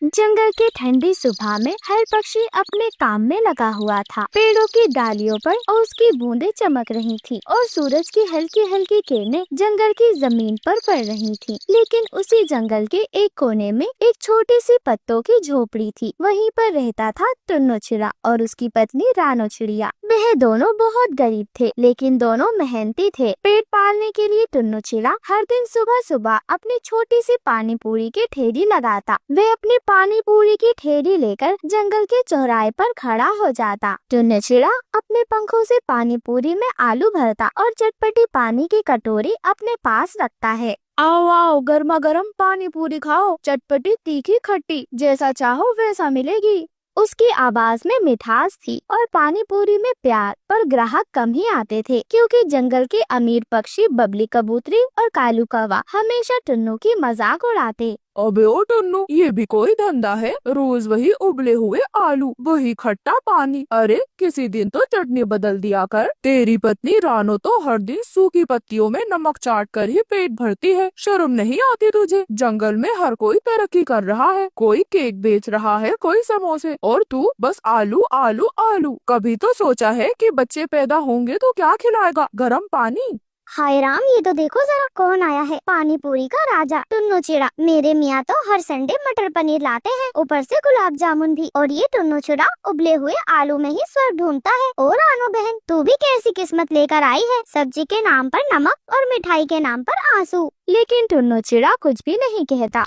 जंगल की ठंडी सुबह में हर पक्षी अपने काम में लगा हुआ था। पेड़ों की डालियों पर और उसकी बूंदें चमक रही थी और सूरज की हल्की हल्की किरणें जंगल की जमीन पर पड़ रही थी। लेकिन उसी जंगल के एक कोने में एक छोटी सी पत्तों की झोपड़ी थी। वहीं पर रहता था टुन्नू चिड़ा और उसकी पत्नी रानो चिड़िया। वह दोनों बहुत गरीब थे, लेकिन दोनों मेहनती थे। पेट पालने के लिए टुन्नू चिड़ा हर दिन सुबह सुबह अपनी छोटी सी पानी पूरी की ठेली लगाता। वह अपनी पानी पूरी की ठेली लेकर जंगल के चौराहे पर खड़ा हो जाता। टुन्नू चिड़ा अपने पंखों से पानी पूरी में आलू भरता और चटपटी पानी की कटोरी अपने पास रखता है। आओ आओ, गर्मा गर्म पानी पूरी खाओ, चटपटी तीखी खट्टी, जैसा चाहो वैसा मिलेगी। उसकी आवाज में मिठास थी और पानी पूरी में प्यार। पर ग्राहक कम ही आते थे, क्योंकि जंगल के अमीर पक्षी बबली कबूतरी और कालू कौवा हमेशा टुन्नू की मजाक उड़ाते। अबे ओ टुन्नू, ये भी कोई धंधा है? रोज वही उबले हुए आलू, वही खट्टा पानी। अरे किसी दिन तो चटनी बदल दिया कर। तेरी पत्नी रानो तो हर दिन सूखी पत्तियों में नमक चाट कर ही पेट भरती है। शर्म नहीं आती तुझे? जंगल में हर कोई तरक्की कर रहा है, कोई केक बेच रहा है, कोई समोसे, और तू बस आलू आलू आलू। कभी तो सोचा है कि बच्चे पैदा होंगे तो क्या खिलाएगा? गरम पानी? हाय राम, ये तो देखो जरा कौन आया है, पानी पूरी का राजा टुन्नू चिड़ा। मेरे मियाँ तो हर संडे मटर पनीर लाते हैं, ऊपर से गुलाब जामुन भी। और ये टुन्नू चिड़ा उबले हुए आलू में ही स्वर्ग ढूंढता है। और आनो बहन, तू भी कैसी किस्मत लेकर आई है? सब्जी के नाम पर नमक और मिठाई के नाम पर आंसू। लेकिन टुन्नू चिड़ा कुछ भी नहीं कहता।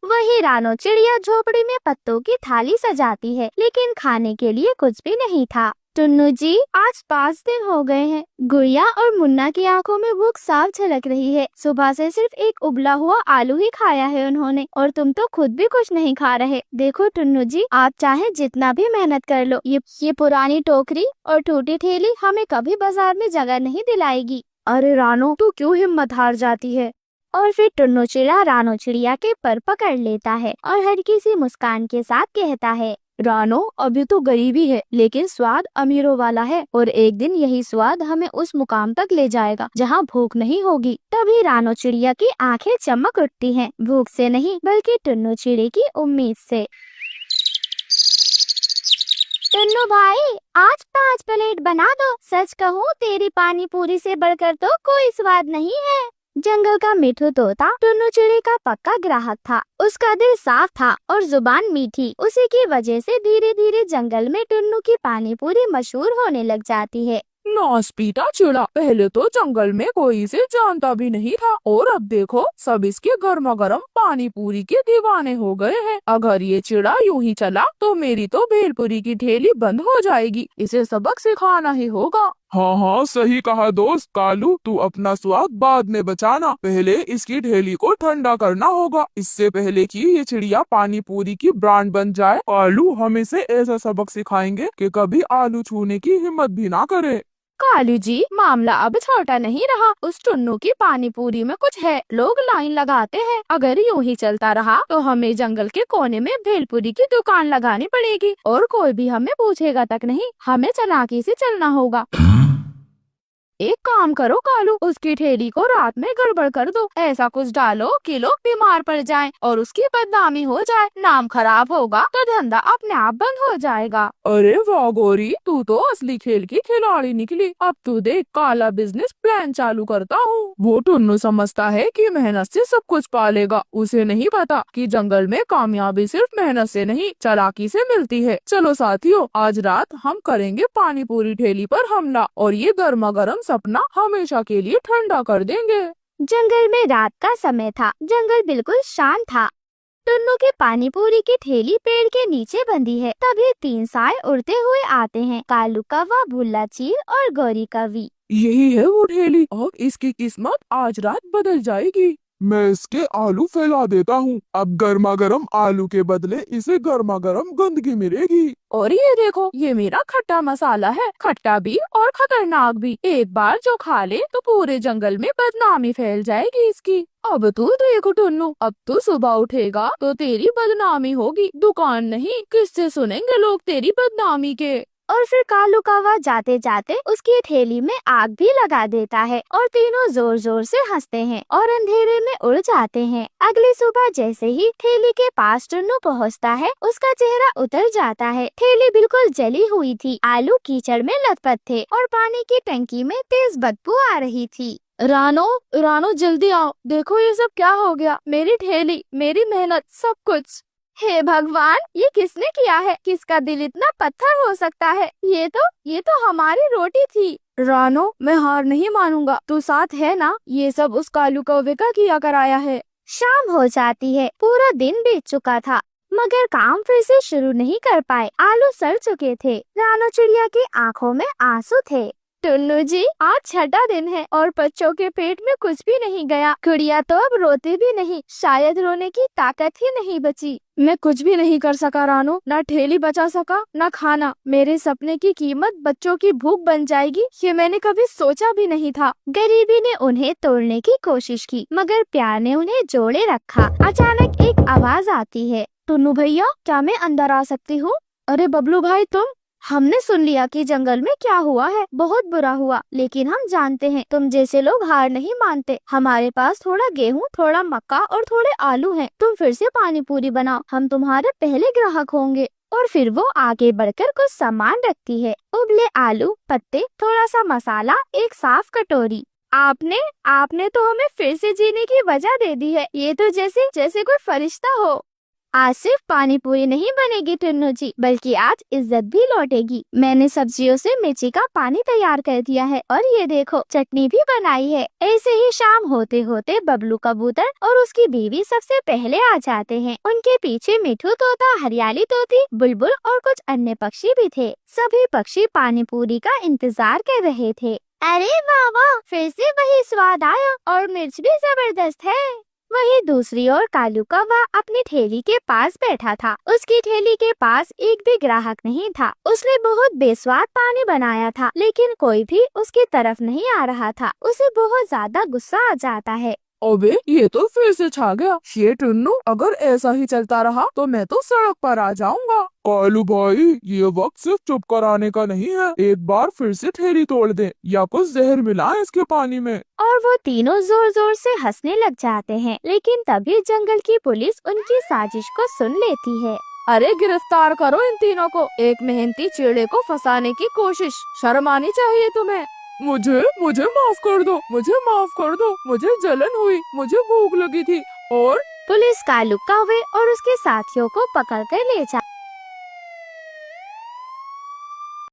वही रानो चिड़िया झोपड़ी में पत्तों की थाली सजाती है, लेकिन खाने के लिए कुछ भी नहीं था। टुन्नू जी, आज 5 दिन हो गए हैं। गुड़िया और मुन्ना की आंखों में भूख साफ झलक रही है। सुबह से सिर्फ एक उबला हुआ आलू ही खाया है उन्होंने, और तुम तो खुद भी कुछ नहीं खा रहे। देखो टुन्नू जी, आप चाहे जितना भी मेहनत कर लो, ये पुरानी टोकरी और टूटी ठेली हमें कभी बाजार में जगह नहीं दिलाएगी। अरे रानो, तू क्यों हिम्मत हार जाती है? और फिर टुन्नू चिड़ा रानो चिड़िया के पर पकड़ लेता है और हल्की सी मुस्कान के साथ कहता है, रानो, अभी तो गरीबी है, लेकिन स्वाद अमीरों वाला है, और एक दिन यही स्वाद हमें उस मुकाम तक ले जाएगा जहाँ भूख नहीं होगी। तभी रानो चिड़िया की आंखें चमक उठती हैं, भूख से नहीं बल्कि टुन्नू चिड़े की उम्मीद से। टुन्नू भाई, आज 5 प्लेट बना दो। सच कहूँ, तेरी पानी पूरी से बढ़कर तो कोई स्वाद नहीं है। जंगल का मिठू तोता टुन्नू चिड़े का पक्का ग्राहक था। उसका दिल साफ था और जुबान मीठी। उसी की वजह से धीरे धीरे जंगल में टुन्नू की पानी पूरी मशहूर होने लग जाती है। नासपीटा चिड़ा, पहले तो जंगल में कोई इसे जानता भी नहीं था, और अब देखो सब इसके गर्मा गर्म पानी पूरी के दीवाने हो गए हैं। अगर ये चिड़ा यूं ही चला तो मेरी तो भेलपुरी की ठेली बंद हो जाएगी। इसे सबक सिखाना ही होगा। हाँ हाँ, सही कहा दोस्त। कालू, तू अपना स्वाद बाद में बचाना, पहले इसकी ठेली को ठंडा करना होगा, इससे पहले कि ये चिड़िया पानी पूरी की ब्रांड बन जाए। कालू, हम इसे ऐसा सबक सिखाएंगे कि कभी आलू छूने की हिम्मत भी ना करे। कालू जी, मामला अब छोटा नहीं रहा। उस टुन्नू की पानी पूरी में कुछ है, लोग लाइन लगाते हैं। अगर यूं ही चलता रहा तो हमें जंगल के कोने में भेलपुरी की दुकान लगानी पड़ेगी, और कोई भी हमें पूछेगा तक नहीं। हमें चालाकी से चलना होगा। एक काम करो कालू, उसकी ठेली को रात में गड़बड़ कर दो। ऐसा कुछ डालो कि लोग बीमार पड़ जाएं और उसकी बदनामी हो जाए। नाम खराब होगा तो धंधा अपने आप बंद हो जाएगा। अरे वाह गोरी, तू तो असली खेल की खिलाड़ी निकली। अब तू देख, काला बिजनेस प्लान चालू करता हूँ। वो टुन्नू समझता है कि मेहनत से सब कुछ पालेगा। उसे नहीं पता कि जंगल में कामयाबी सिर्फ मेहनत से नहीं, चालाकी से मिलती है। चलो साथियों, आज रात हम करेंगे पानी पूरी ठेली पर हमला, और ये गर्मा गर्म सपना हमेशा के लिए ठंडा कर देंगे। जंगल में रात का समय था। जंगल बिल्कुल शांत था। टुन्नू की पानी पूरी की ठेली पेड़ के नीचे बंधी है। तभी 3 साए उड़ते हुए आते हैं, कालू कौवा, भुल्ला चील और गौरी कवि। यही है वो ठेली, अब इसकी किस्मत आज रात बदल जाएगी। मैं इसके आलू फैला देता हूँ। अब गर्मा गर्म आलू के बदले इसे गर्मा गर्म गंदगी मिलेगी। और ये देखो, ये मेरा खट्टा मसाला है, खट्टा भी और खतरनाक भी। एक बार जो खा ले तो पूरे जंगल में बदनामी फैल जाएगी इसकी। अब तू देखो टुन्नू, अब तू सुबह उठेगा तो तेरी बदनामी होगी। दुकान नहीं, किससे सुनेंगे लोग तेरी बदनामी के? और फिर कालू कौवा जाते जाते उसकी ठेली में आग भी लगा देता है और तीनों जोर जोर से हंसते हैं और अंधेरे में उड़ जाते हैं। अगली सुबह जैसे ही ठेली के पास टुन्नू पहुँचता है, उसका चेहरा उतर जाता है। ठेली बिल्कुल जली हुई थी, आलू कीचड़ में लथपथ थे और पानी की टंकी में तेज बदबू आ रही थी। रानो, रानो जल्दी आओ, देखो ये सब क्या हो गया। मेरी ठेली, मेरी मेहनत, सब कुछ। हे भगवान, ये किसने किया है? किसका दिल इतना पत्थर हो सकता है? ये तो हमारी रोटी थी। रानो, मैं हार नहीं मानूंगा, तू साथ है ना? ये सब उस कालू कौवे का किया कराया है। शाम हो जाती है, पूरा दिन बीत चुका था मगर काम फिर से शुरू नहीं कर पाए। आलू सड़ चुके थे। रानो चिड़िया की आंखों में आंसू थे। टुन्नू जी, आज छठा दिन है और बच्चों के पेट में कुछ भी नहीं गया। गुड़िया तो अब रोती भी नहीं, शायद रोने की ताकत ही नहीं बची। मैं कुछ भी नहीं कर सका रानो, ना ठेली बचा सका, ना खाना। मेरे सपने की कीमत बच्चों की भूख बन जाएगी, ये मैंने कभी सोचा भी नहीं था। गरीबी ने उन्हें तोड़ने की कोशिश की मगर प्यार ने उन्हें जोड़े रखा। अचानक एक आवाज आती है, टुन्नू भैया, क्या मैं अंदर आ सकती हूँ? अरे बबलू भाई, तुम? हमने सुन लिया कि जंगल में क्या हुआ है, बहुत बुरा हुआ, लेकिन हम जानते हैं तुम जैसे लोग हार नहीं मानते। हमारे पास थोड़ा गेहूं, थोड़ा मक्का और थोड़े आलू हैं। तुम फिर से पानी पूरी बनाओ, हम तुम्हारे पहले ग्राहक होंगे। और फिर वो आगे बढ़कर कुछ सामान रखती है, उबले आलू, पत्ते, थोड़ा सा मसाला, एक साफ कटोरी। आपने तो हमें फिर से जीने की वजह दे दी है। ये तो जैसे कोई फरिश्ता हो। आज सिर्फ पानी पूरी नहीं बनेगी टुन्नू जी, बल्कि आज इज्जत भी लौटेगी। मैंने सब्जियों से मिर्ची का पानी तैयार कर दिया है और ये देखो चटनी भी बनाई है। ऐसे ही शाम होते होते बबलू कबूतर और उसकी बीवी सबसे पहले आ जाते हैं। उनके पीछे मिठू तोता, हरियाली तोती, बुलबुल और कुछ अन्य पक्षी भी थे। सभी पक्षी पानी पूरी का इंतजार कर रहे थे। अरे वाह, फिर से वही स्वाद आया और मिर्च भी जबरदस्त है। वहीं दूसरी ओर कालू कौवा अपनी ठेली के पास बैठा था। उसकी ठेली के पास एक भी ग्राहक नहीं था। उसने बहुत बेस्वाद पानी बनाया था, लेकिन कोई भी उसकी तरफ नहीं आ रहा था। उसे बहुत ज्यादा गुस्सा आ जाता है। अबे, ये तो फिर से छा गया। ये टुन्नू, अगर ऐसा ही चलता रहा तो मैं तो सड़क पर आ जाऊंगा। कालू भाई, ये वक्त सिर्फ चुप कराने का नहीं है। एक बार फिर से ठेली तोड़ दे या कुछ जहर मिलाएं इसके पानी में। और वो तीनों जोर जोर से हंसने लग जाते हैं, लेकिन तभी जंगल की पुलिस उनकी साजिश को सुन लेती है। अरे गिरफ्तार करो इन तीनों को। एक मेहनती चिड़े को फंसाने की कोशिश, शर्म आनी चाहिए तुम्हें। मुझे माफ कर दो, मुझे माफ कर दो। मुझे जलन हुई, मुझे भूख लगी थी। और पुलिस कालू कौवे और उसके साथियों को पकड़कर ले जा